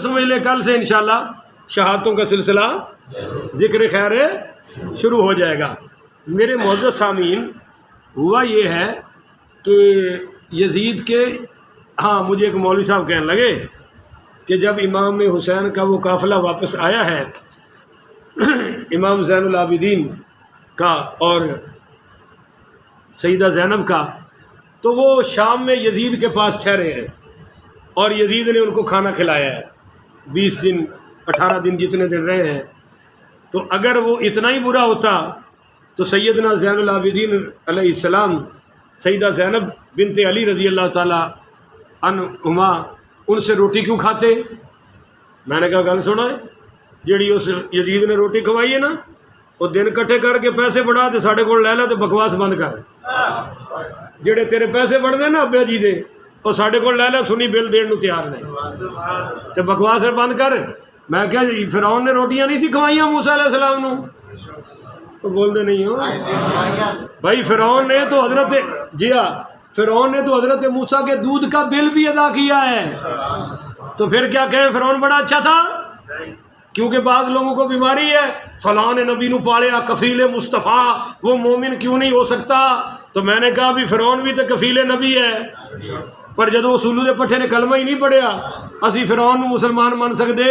سمجھ لے کل سے انشاءاللہ شہادتوں کا سلسلہ ذکر خیر شروع ہو جائے گا۔ میرے معزز سامعین، ہوا یہ ہے کہ یزید کے مجھے ایک مولوی صاحب کہنے لگے کہ جب امام حسین کا وہ قافلہ واپس آیا ہے امام زین العابدین کا اور سیدہ زینب کا، تو وہ شام میں یزید کے پاس ٹھہرے ہیں اور یزید نے ان کو کھانا کھلایا ہے 20 دن 18 دن جتنے دن رہے ہیں۔ تو اگر وہ اتنا ہی برا ہوتا تو سیدنا زین العابدین علیہ السلام سیدہ زینب بنت علی رضی اللہ تعالی عنہما ان سے روٹی کیوں کھاتے؟ میں نے کہا گل سنا ہے، جیڑی اس یزید نے روٹی کھوائی ہے نا، وہ دن کٹھے کر کے پیسے بڑھا تے ساڈے کول لے لا تے بکواس بند کر، جڑے تیرے پیسے بڑھتے نا ابیا جی دے وہ ساڈے کول لے لا، سنی بل دین نو تیار نہیں تے بکواس بند کر۔ میں کہا جی فرعون نے روٹیاں نہیں سی کھوائیاں موسیٰ علیہ السلام نو؟ تو بول دے نہیں ہو بھائی، فرعون نے تو فرعون نے تو حضرت موسیٰ کے دودھ کا بل بھی ادا کیا ہے، تو پھر کیا کہیں فرعون بڑا اچھا تھا؟ کیونکہ بعض لوگوں کو بیماری ہے فلاں نے نبی نو پالیا کفیل مصطفیٰ، وہ مومن کیوں نہیں ہو سکتا؟ تو میں نے کہا بھی فرعون بھی تو کفیل نبی ہے، پر جدو اصولو دے پٹھے نے کلمہ ہی نہیں پڑھیا اسی فرعون نو مسلمان من سکتے؟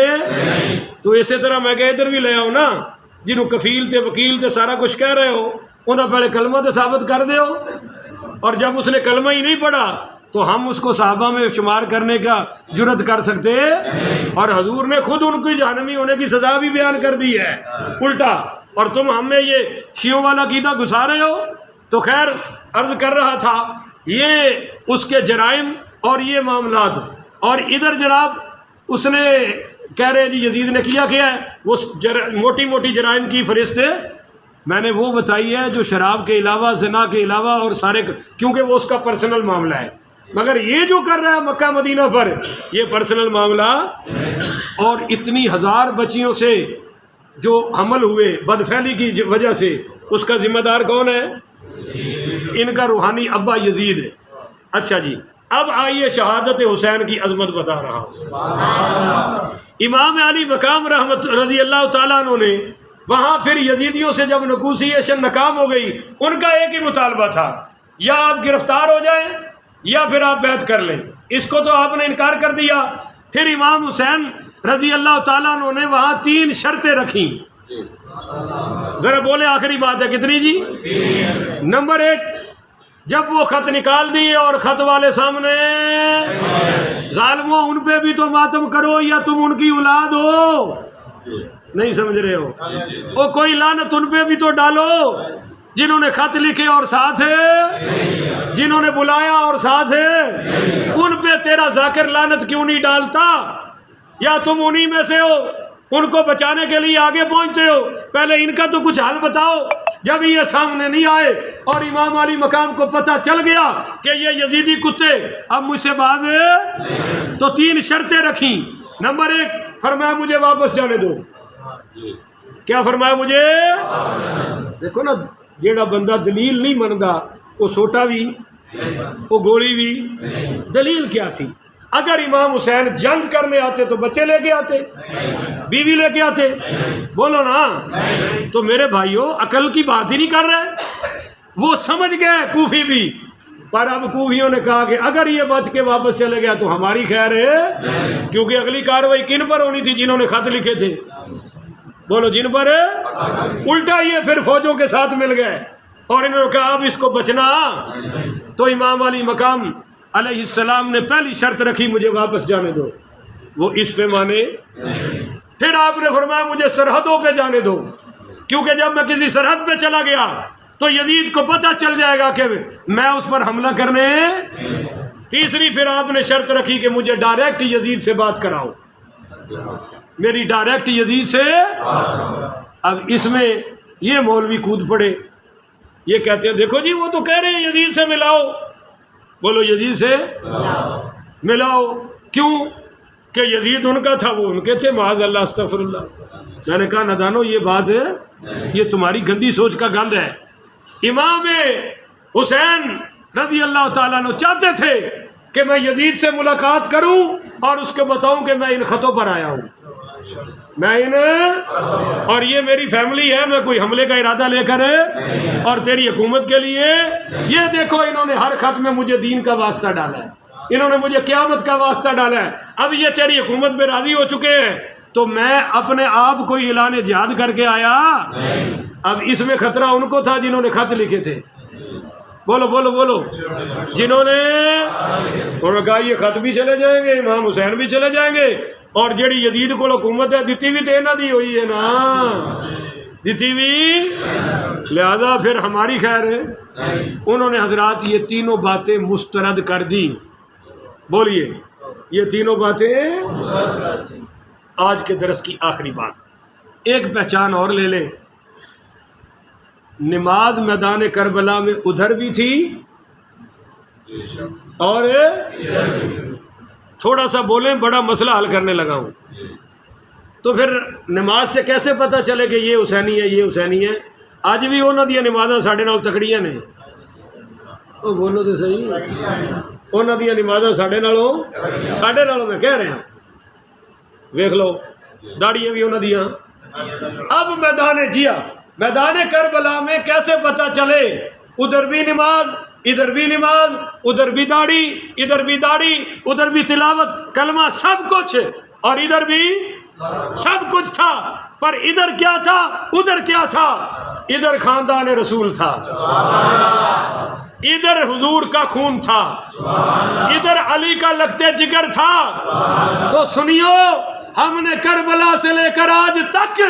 تو اسی طرح میں کہ ادھر بھی لے آؤ نا، جنہوں کفیل تے وکیل تے سارا کچھ کہہ رہے ہو انہاں پہلے کلمہ تے ثابت کر دیو، اور جب اس نے کلمہ ہی نہیں پڑھا تو ہم اس کو صحابہ میں شمار کرنے کا جرت کر سکتے؟ اور حضور نے خود ان کی جہنمی ہونے کی سزا بھی بیان کر دی ہے الٹا، اور تم ہمیں یہ شیعوں والا عقیدہ گھسا رہے ہو۔ تو خیر عرض کر رہا تھا یہ اس کے جرائم اور یہ معاملات، اور ادھر جناب اس نے کہہ رہے جی یزید نے کیا ہے وہ موٹی موٹی جرائم کی فہرست میں نے وہ بتائی ہے جو شراب کے علاوہ زنا کے علاوہ اور سارے، کیونکہ وہ اس کا پرسنل معاملہ ہے، مگر یہ جو کر رہا ہے مکہ مدینہ پر یہ پرسنل معاملہ، اور اتنی ہزار بچیوں سے جو حمل ہوئے بدفعلی کی وجہ سے اس کا ذمہ دار کون ہے؟ ان کا روحانی ابا یزید ہے۔ اچھا جی، اب آئیے شہادت حسین کی عظمت بتا رہا ہوں۔ امام علی مقام رحمت رضی اللہ تعالیٰ عنہ نے وہاں پھر یزیدیوں سے جب نیگوسیشن ناکام ہو گئی، ان کا ایک ہی مطالبہ تھا، یا آپ گرفتار ہو جائیں یا پھر آپ بیعت کر لیں۔ اس کو تو آپ نے انکار کر دیا۔ پھر امام حسین رضی اللہ تعالیٰ عنہ نے وہاں 3 شرطیں رکھیں، ذرا بولے آخری بات ہے کتنی جی؟ نمبر 1، جب وہ خط نکال دیے اور خط والے سامنے، ظالموں ان پہ بھی تو ماتم کرو یا تم ان کی اولاد ہو، نہیں سمجھ رہے ہو؟ وہ کوئی لعنت ان پہ بھی تو ڈالو جنہوں نے خط لکھے اور ساتھ ہے، جنہوں نے بلایا اور ساتھ ہے، ان پہ تیرا ذاکر لعنت کیوں نہیں ڈالتا؟ یا تم انہی میں سے ہو، ان کو بچانے کے لیے آگے پہنچتے ہو؟ پہلے ان کا تو کچھ حل بتاؤ۔ جب یہ سامنے نہیں آئے اور امام علی مقام کو پتہ چل گیا کہ یہ یزیدی کتے اب مجھ سے بعد ہے، تو 3 شرطیں رکھیں۔ نمبر 1، فرمایا مجھے واپس جانے دو۔ کیا فرمایا؟ مجھے دیکھو نا، جیڑا بندہ دلیل نہیں مندا وہ سوٹا بھی وہ گولی بھی، دلیل کیا تھی؟ اگر امام حسین جنگ کرنے آتے تو بچے لے کے آتے، بیوی لے کے آتے، بولو نا۔ تو میرے بھائیوں عقل کی بات ہی نہیں کر رہے، وہ سمجھ گئے کوفی بھی، پر اب کوفیوں نے کہا کہ اگر یہ بچ کے واپس چلے گیا تو ہماری خیر ہے، کیونکہ اگلی کاروائی کن پر ہونی تھی؟ جنہوں نے خط لکھے تھے، بولو جن پر۔ الٹا یہ پھر فوجوں کے ساتھ مل گئے اور انہوں نے کہا اب اس کو بچنا۔ تو امام علی مقام علیہ السلام نے پہلی شرط رکھی، مجھے واپس جانے دو، وہ اس پہ مانے۔ پھر آپ نے فرمایا مجھے سرحدوں پہ جانے دو، کیونکہ جب میں کسی سرحد پہ چلا گیا تو یزید کو پتہ چل جائے گا کہ میں اس پر حملہ کرنے۔ تیسری پھر آپ نے شرط رکھی کہ مجھے ڈائریکٹ یزید سے بات کراؤ، میری ڈائریکٹ یزید سے۔ اب اس میں یہ مولوی کود پڑے، یہ کہتے ہیں دیکھو جی وہ تو کہہ رہے ہیں یزید سے ملاؤ، بولو یزید سے ملاؤ، کیوں کہ یزید ان کا تھا وہ ان کے تھے، معاذ اللہ استغفر اللہ۔ میں نے کہا نادانو یہ بات ہے، یہ تمہاری گندی سوچ کا گند ہے۔ امام حسین رضی اللہ تعالیٰ عنہ چاہتے تھے کہ میں یزید سے ملاقات کروں اور اس کو بتاؤں کہ میں ان خطوں پر آیا ہوں، اور یہ میری فیملی ہے، میں کوئی حملے کا ارادہ لے کر اور تیری حکومت کے لیے، یہ دیکھو انہوں نے ہر خط میں مجھے دین کا واسطہ ڈالا ہے، انہوں نے مجھے قیامت کا واسطہ ڈالا ہے، اب یہ تیری حکومت پہ راضی ہو چکے ہیں، تو میں اپنے آپ کو اعلان جہاد کر کے آیا۔ اب اس میں خطرہ ان کو تھا جنہوں نے خط لکھے تھے، بولو بولو بولو، جنہوں نے کہا یہ خط بھی چلے جائیں گے، امام حسین بھی چلے جائیں گے، اور جڑی یزید کو حکومت ہے دیتی بھی تو نہ دی ہوئی ہے نا، دیتی بھی، لہذا پھر ہماری خیر ہے۔ انہوں نے حضرات یہ تینوں باتیں مسترد کر دی، بولیے یہ تینوں باتیں۔ آج کے درس کی آخری بات، ایک پہچان اور لے لیں، نماز میدان کربلا میں ادھر بھی تھی اور تھوڑا سا بولیں بڑا مسئلہ حل کرنے لگا ہوں، تو پھر نماز سے کیسے پتہ چلے کہ یہ حسینی ہے یہ حسینی ہے؟ اج بھی انہوں دیا نمازاں ساڈے نال تکڑیاں نے، او بولو تو صحیح، انہوں دیا نمازاں ساڈے نالوں میں کہہ رہے ہیں، ویکھ لو داڑیاں بھی انہوں دیا۔ اب میدان کربلا میں کیسے پتہ چلے؟ ادھر بھی نماز ادھر بھی نماز، ادھر بھی داڑھی ادھر بھی داڑھی، ادھر بھی تلاوت کلمہ سب کچھ، اور ادھر بھی سب کچھ تھا، پر ادھر کیا تھا ادھر کیا تھا؟ ادھر خاندان رسول تھا، ادھر حضور کا خون تھا، ادھر علی کا لگتے جگر تھا۔ تو سنیو، ہم نے کربلا سے لے کر آج تک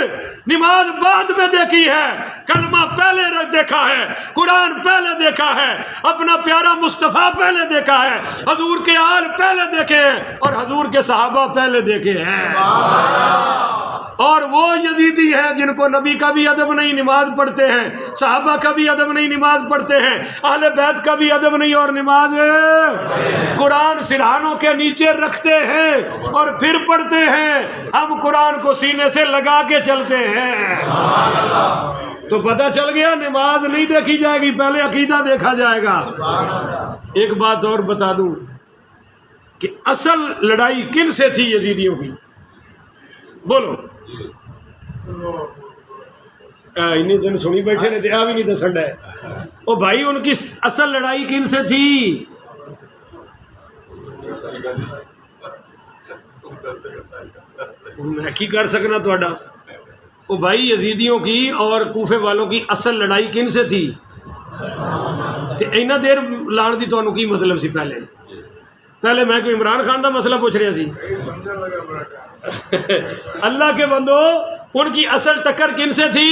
نماز بعد میں دیکھی ہے، کلمہ پہلے دیکھا ہے، قرآن پہلے دیکھا ہے، اپنا پیارا مصطفیٰ پہلے دیکھا ہے، حضور کے آل پہلے دیکھے ہیں، اور حضور کے صحابہ پہلے دیکھے ہیں۔ اور وہ یزیدی ہیں جن کو نبی کا بھی ادب نہیں نماز پڑھتے ہیں، صحابہ کا بھی ادب نہیں نماز پڑھتے ہیں، اہل بیت کا بھی ادب نہیں اور نماز قرآن سرہانوں کے نیچے رکھتے ہیں اور پھر پڑھتے ہیں۔ ہم قرآن کو سینے سے لگا کے چلتے ہیں۔ تو پتہ چل گیا نماز نہیں دیکھی جائے گی، پہلے عقیدہ دیکھا جائے گا۔ ایک بات اور بتا دوں کہ اصل لڑائی کن سے تھی یزیدیوں کی؟ بولو، انہیں دن سنی بیٹھے نے بھی نہیں دسنڈا ہے۔ او بھائی، ان کی اصل لڑائی کن سے تھی؟ میں کی کر سکنا تھوڑا؟ او بھائی، یزیدیوں کی اور کوفے والوں کی اصل لڑائی کن سے تھی؟ اینا دیر لان دی تو کی مطلب سی؟ پہلے میں کوئی عمران خان دا مسئلہ پوچھ رہا سی؟ اللہ کے بندو، ان کی اصل ٹکر کن سے تھی؟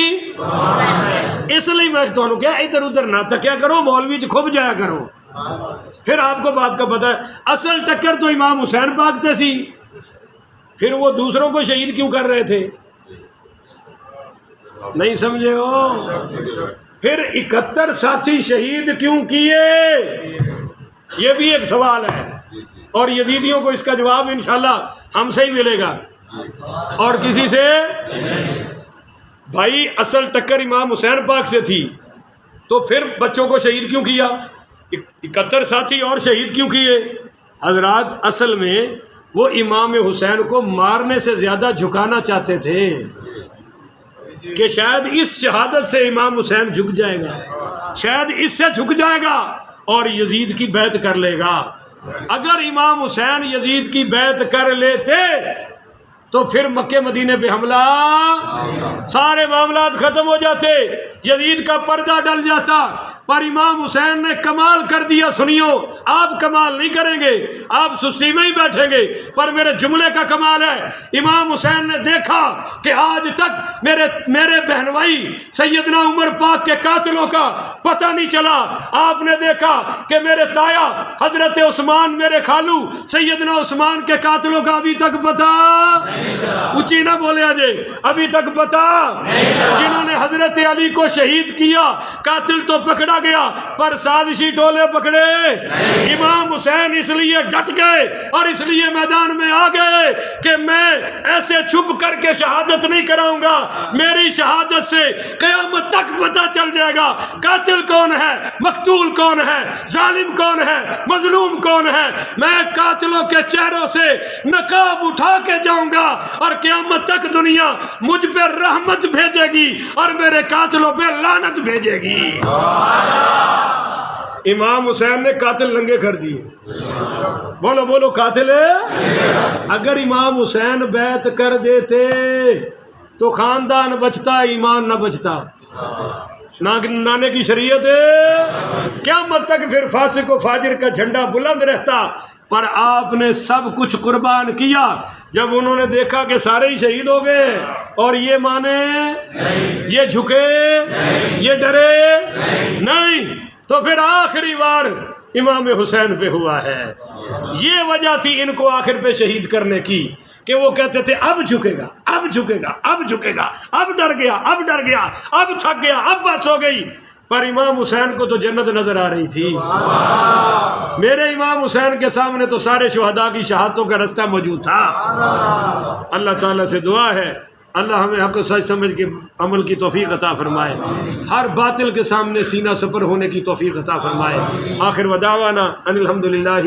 اس لیے میں تمہیں کیا ادھر ادھر نہ تکیا کرو، مولوی چ کھب جایا کرو، پھر آپ کو بات کا پتہ ہے۔ اصل ٹکر تو امام حسین پاک تے سی، پھر وہ دوسروں کو شہید کیوں کر رہے تھے؟ نہیں سمجھے ہو؟ پھر 71 ساتھی شہید کیوں کیے؟ یہ بھی ایک سوال ہے، اور یزیدیوں کو اس کا جواب انشاءاللہ ہم سے ہی ملے گا اور کسی سے۔ بھائی، اصل ٹکر امام حسین پاک سے تھی، تو پھر بچوں کو شہید کیوں کیا؟ 71 ساتھی اور شہید کیوں کیے؟ حضرات، اصل میں وہ امام حسین کو مارنے سے زیادہ جھکانا چاہتے تھے کہ شاید اس شہادت سے امام حسین جھک جائے گا، شاید اس سے جھک جائے گا اور یزید کی بیعت کر لے گا۔ اگر امام حسین یزید کی بیعت کر لیتے تو پھر مکے مدینے پہ حملہ، سارے معاملات ختم ہو جاتے، یزید کا پردہ ڈل جاتا۔ پر امام حسین نے کمال کر دیا۔ سنیو، آپ کمال نہیں کریں گے، آپ سستی میں ہی بیٹھیں گے، پر میرے جملے کا کمال ہے۔ امام حسین نے دیکھا کہ آج تک میرے بہن بھائی سیدنا عمر پاک کے قاتلوں کا پتہ نہیں چلا۔ آپ نے دیکھا کہ میرے تایا حضرت عثمان، میرے خالو سیدنا عثمان کے قاتلوں کا ابھی تک پتہ اونچی نہ بولے آجے ابھی تک پتا جنہوں نے حضرت علی کو شہید کیا قاتل تو پکڑا گیا پر سازشی ٹولے پکڑے امام حسین اس لیے ڈٹ گئے اور اس لیے میدان میں آ گئے کہ میں ایسے چھپ کر کے شہادت نہیں کراؤں گا، میری شہادت سے قیامت تک پتہ چل جائے گا قاتل کون ہے، مقتول کون ہے، ظالم کون ہے، مظلوم کون ہے۔ میں قاتلوں کے چہروں سے نقاب اٹھا کے جاؤں گا اور قیامت تک دنیا مجھ پہ رحمت بھیجے گی اور میرے قاتلوں پہ لعنت بھیجے گی۔ امام حسین نے قاتل ننگے کر دیے، بولو بولو قاتل ہے۔ اگر امام حسین بیعت کر دیتے تو خاندان بچتا، ایمان نہ بچتا۔ نانے کی شریعت ہے قیامت تک پھر فاسق و فاجر کا جھنڈا بلند رہتا، پر آپ نے سب کچھ قربان کیا۔ جب انہوں نے دیکھا کہ سارے ہی شہید ہو گئے اور یہ مانے، یہ جھکے، یہ ڈرے نہیں، تو پھر آخری وار امام حسین پہ ہوا ہے۔ یہ وجہ تھی ان کو آخر پہ شہید کرنے کی کہ وہ کہتے تھے اب جھکے گا، اب جھکے گا، اب جھکے گا، اب ڈر گیا، اب ڈر گیا، اب تھک گیا، اب بس ہو گئی۔ پر امام حسین کو تو جنت نظر آ رہی تھی۔ میرے امام حسین کے سامنے تو سارے شہداء کی شہادتوں کا راستہ موجود تھا۔ اللہ تعالیٰ سے دعا ہے اللہ ہمیں حق و سچ سمجھ کے عمل کی توفیق عطا فرمائے، ہر باطل کے سامنے سینہ سپر ہونے کی توفیق عطا فرمائے۔ آخر ودعوانا ان الحمدللہ